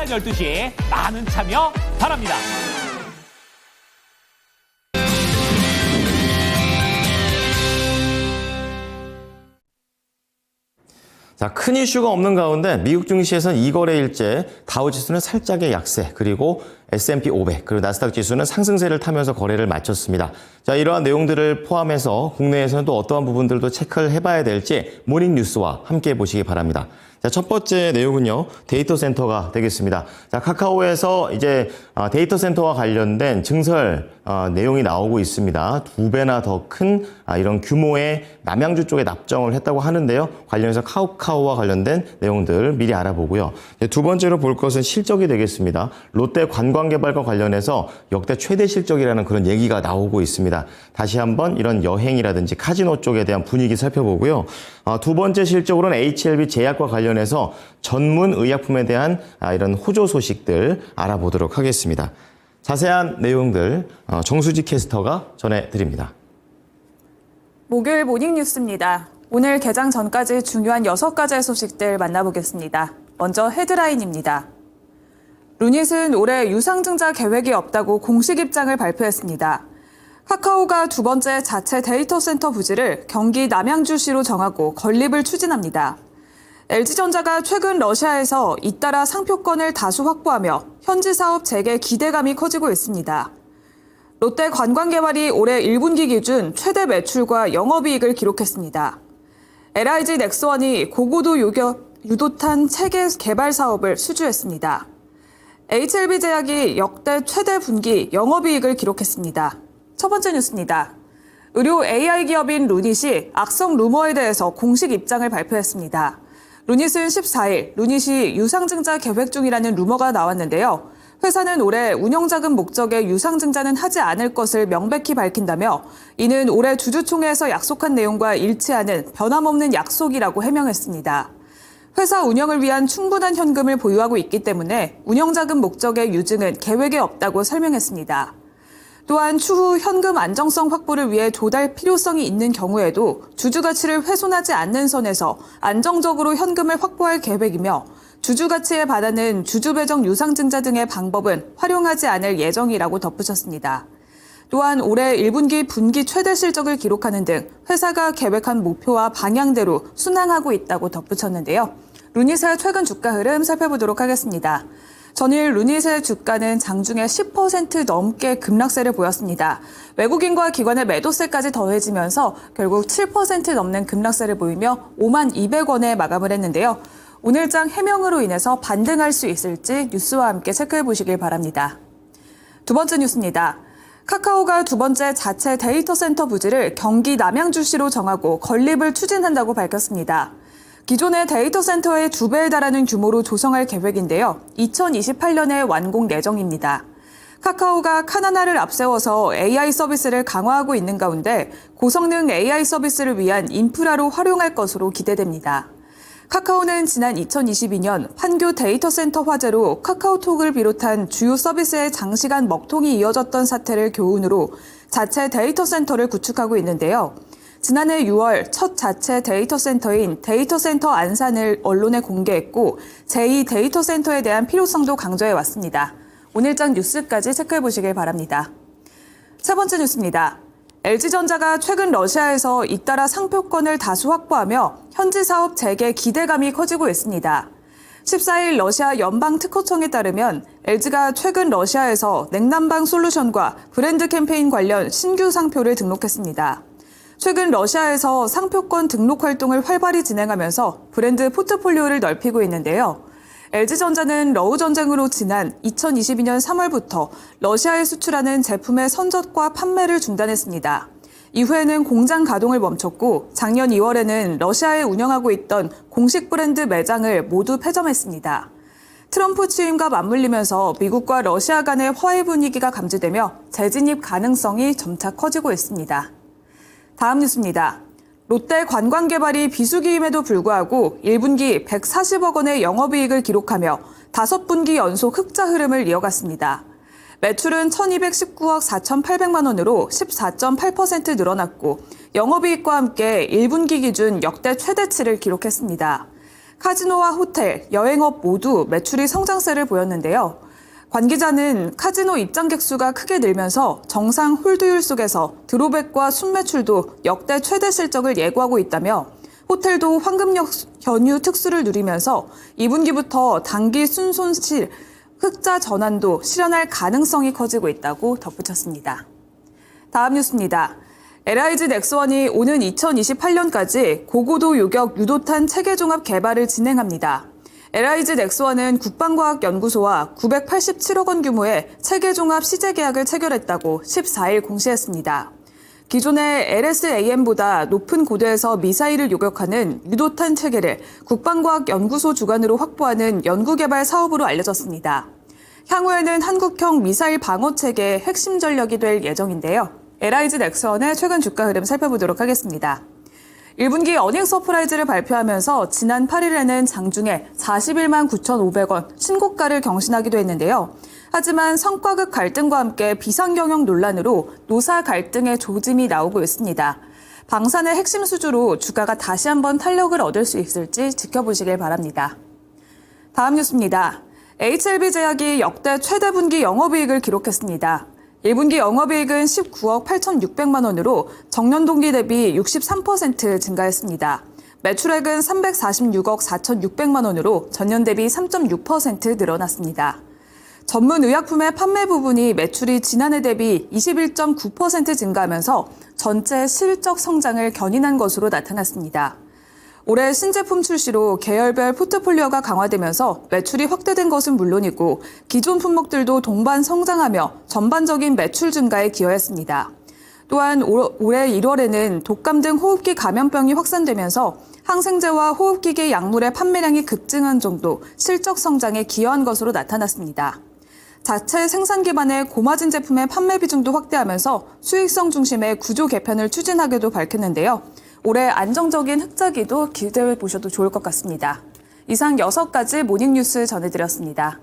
12시에 많은 참여 바랍니다. 자, 큰 이슈가 없는 가운데 미국 증시에서는 2거래일째 다우지수는 살짝의 약세, 그리고 S&P 500, 그리고 나스닥 지수는 상승세를 타면서 거래를 마쳤습니다. 자, 이러한 내용들을 포함해서 국내에서는 또 어떠한 부분들도 체크를 해봐야 될지 모닝 뉴스와 함께 보시기 바랍니다. 자, 첫 번째 내용은요, 데이터 센터가 되겠습니다. 자, 카카오에서 이제 데이터 센터와 관련된 증설 내용이 나오고 있습니다. 2배나 더 큰 이런 규모의 남양주 쪽에 납정을 했다고 하는데요. 관련해서 카카오와 관련된 내용들 미리 알아보고요. 두 번째로 볼 것은 실적이 되겠습니다. 롯데 관광개발과 관련해서 역대 최대 실적이라는 그런 얘기가 나오고 있습니다. 다시 한번 이런 여행이라든지 카지노 쪽에 대한 분위기 살펴보고요. 두 번째 실적으로는 HLB 제약과 관련해서 전문 의약품에 대한 이런 호조 소식들 알아보도록 하겠습니다. 자세한 내용들 정수지 캐스터가 전해드립니다. 목요일 모닝뉴스입니다. 오늘 개장 전까지 중요한 6가지의 소식들 만나보겠습니다. 먼저 헤드라인입니다. 루닛은 올해 유상증자 계획이 없다고 공식 입장을 발표했습니다. 카카오가 두 번째 자체 데이터 센터 부지를 경기 남양주시로 정하고 건립을 추진합니다. LG전자가 최근 러시아에서 잇따라 상표권을 다수 확보하며 현지 사업 재개 기대감이 커지고 있습니다. 롯데 관광개발이 올해 1분기 기준 최대 매출과 영업이익을 기록했습니다. LIG 넥스원이 고고도 유도탄 체계 개발 사업을 수주했습니다. HLB 제약이 역대 최대 분기 영업이익을 기록했습니다. 첫 번째 뉴스입니다. 의료 AI 기업인 루닛이 악성 루머에 대해서 공식 입장을 발표했습니다. 루닛은 14일 루닛이 유상증자 계획 중이라는 루머가 나왔는데요. 회사는 올해 운영자금 목적의 유상증자는 하지 않을 것을 명백히 밝힌다며 이는 올해 주주총회에서 약속한 내용과 일치하는 변함없는 약속이라고 해명했습니다. 회사 운영을 위한 충분한 현금을 보유하고 있기 때문에 운영자금 목적의 유증은 계획에 없다고 설명했습니다. 또한 추후 현금 안정성 확보를 위해 조달 필요성이 있는 경우에도 주주 가치를 훼손하지 않는 선에서 안정적으로 현금을 확보할 계획이며 주주 가치에 반하는 주주 배정 유상증자 등의 방법은 활용하지 않을 예정이라고 덧붙였습니다. 또한 올해 1분기 분기 최대 실적을 기록하는 등 회사가 계획한 목표와 방향대로 순항하고 있다고 덧붙였는데요. 루닛의 최근 주가 흐름 살펴보도록 하겠습니다. 전일 루닛의 주가는 장중에 10% 넘게 급락세를 보였습니다. 외국인과 기관의 매도세까지 더해지면서 결국 7% 넘는 급락세를 보이며 52,200원에 마감을 했는데요. 오늘장 해명으로 인해서 반등할 수 있을지 뉴스와 함께 체크해 보시길 바랍니다. 두 번째 뉴스입니다. 카카오가 두 번째 자체 데이터 센터 부지를 경기 남양주시로 정하고 건립을 추진한다고 밝혔습니다. 기존의 데이터 센터의 2배에 달하는 규모로 조성할 계획인데요. 2028년에 완공 예정입니다. 카카오가 카나나를 앞세워서 AI 서비스를 강화하고 있는 가운데 고성능 AI 서비스를 위한 인프라로 활용할 것으로 기대됩니다. 카카오는 지난 2022년 판교 데이터 센터 화재로 카카오톡을 비롯한 주요 서비스의 장시간 먹통이 이어졌던 사태를 교훈으로 자체 데이터 센터를 구축하고 있는데요. 지난해 6월 첫 자체 데이터 센터인 데이터 센터 안산을 언론에 공개했고 제2 데이터 센터에 대한 필요성도 강조해 왔습니다. 오늘장 뉴스까지 체크해 보시길 바랍니다. 세 번째 뉴스입니다. LG전자가 최근 러시아에서 잇따라 상표권을 다수 확보하며 현지 사업 재개 기대감이 커지고 있습니다. 14일 러시아 연방특허청에 따르면 LG가 최근 러시아에서 냉난방 솔루션과 브랜드 캠페인 관련 신규 상표를 등록했습니다. 최근 러시아에서 상표권 등록 활동을 활발히 진행하면서 브랜드 포트폴리오를 넓히고 있는데요. LG전자는 러우 전쟁으로 지난 2022년 3월부터 러시아에 수출하는 제품의 선적과 판매를 중단했습니다. 이후에는 공장 가동을 멈췄고 작년 2월에는 러시아에 운영하고 있던 공식 브랜드 매장을 모두 폐점했습니다. 트럼프 취임과 맞물리면서 미국과 러시아 간의 화해 분위기가 감지되며 재진입 가능성이 점차 커지고 있습니다. 다음 뉴스입니다. 롯데 관광개발이 비수기임에도 불구하고 1분기 140억 원의 영업이익을 기록하며 5분기 연속 흑자 흐름을 이어갔습니다. 매출은 1,219억 4,800만 원으로 14.8% 늘어났고 영업이익과 함께 1분기 기준 역대 최대치를 기록했습니다. 카지노와 호텔, 여행업 모두 매출이 성장세를 보였는데요. 관계자는 카지노 입장객 수가 크게 늘면서 정상 홀드율 속에서 드롭백과 순매출도 역대 최대 실적을 예고하고 있다며 호텔도 황금 연휴 특수를 누리면서 2분기부터 단기 순손실, 흑자 전환도 실현할 가능성이 커지고 있다고 덧붙였습니다. 다음 뉴스입니다. LIG 넥스원이 오는 2028년까지 고고도 요격 유도탄 체계종합 개발을 진행합니다. LIG 넥스원은 국방과학연구소와 987억 원 규모의 체계종합 시제 계약을 체결했다고 14일 공시했습니다. 기존의 LSAM보다 높은 고도에서 미사일을 요격하는 유도탄 체계를 국방과학연구소 주관으로 확보하는 연구개발 사업으로 알려졌습니다. 향후에는 한국형 미사일 방어 체계의 핵심 전력이 될 예정인데요. LIG 넥스원의 최근 주가 흐름 살펴보도록 하겠습니다. 1분기 어닝 서프라이즈를 발표하면서 지난 8일에는 장중에 41만 9,500원 신고가를 경신하기도 했는데요. 하지만 성과급 갈등과 함께 비상경영 논란으로 노사 갈등의 조짐이 나오고 있습니다. 방산의 핵심 수주로 주가가 다시 한번 탄력을 얻을 수 있을지 지켜보시길 바랍니다. 다음 뉴스입니다. HLB제약이 역대 최대 분기 영업이익을 기록했습니다. 1분기 영업이익은 19억 8,600만 원으로 전년 동기 대비 63% 증가했습니다. 매출액은 346억 4,600만 원으로 전년 대비 3.6% 늘어났습니다. 전문 의약품의 판매 부분이 매출이 지난해 대비 21.9% 증가하면서 전체 실적 성장을 견인한 것으로 나타났습니다. 올해 신제품 출시로 계열별 포트폴리오가 강화되면서 매출이 확대된 것은 물론이고 기존 품목들도 동반 성장하며 전반적인 매출 증가에 기여했습니다. 또한 올해 1월에는 독감 등 호흡기 감염병이 확산되면서 항생제와 호흡기계 약물의 판매량이 급증한 정도 실적 성장에 기여한 것으로 나타났습니다. 자체 생산 기반의 고마진 제품의 판매 비중도 확대하면서 수익성 중심의 구조 개편을 추진하기도 밝혔는데요. 올해 안정적인 흑자기도 기대해 보셔도 좋을 것 같습니다. 이상 6가지 모닝뉴스 전해드렸습니다.